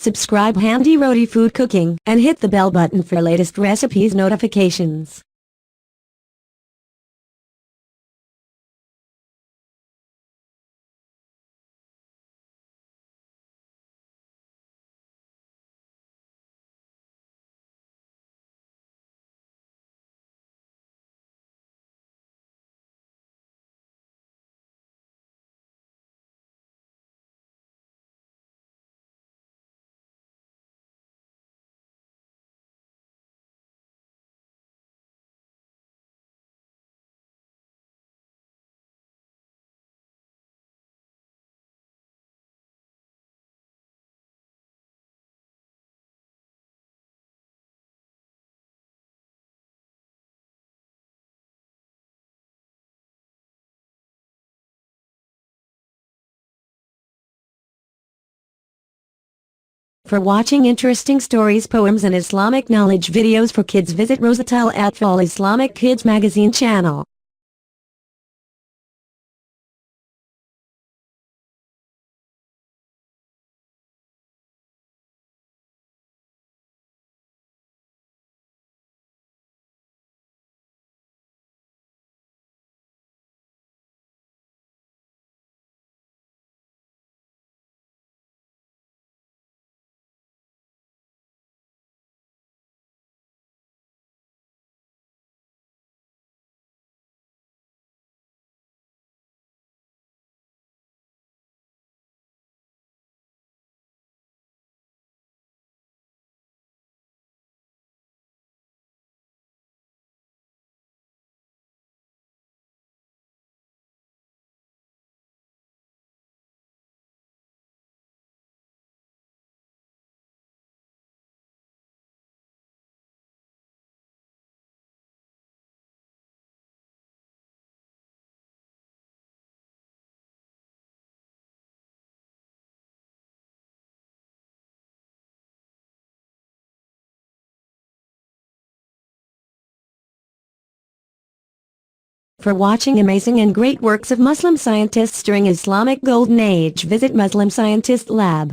Subscribe Handi Roti Food Cooking and hit the bell button for latest recipes notifications. For watching interesting stories, poems and Islamic knowledge videos for kids, visit Rosatul Atfal Islamic Kids Magazine channel. For watching amazing and great works of Muslim scientists during Islamic Golden Age, visit Muslim Scientist Lab.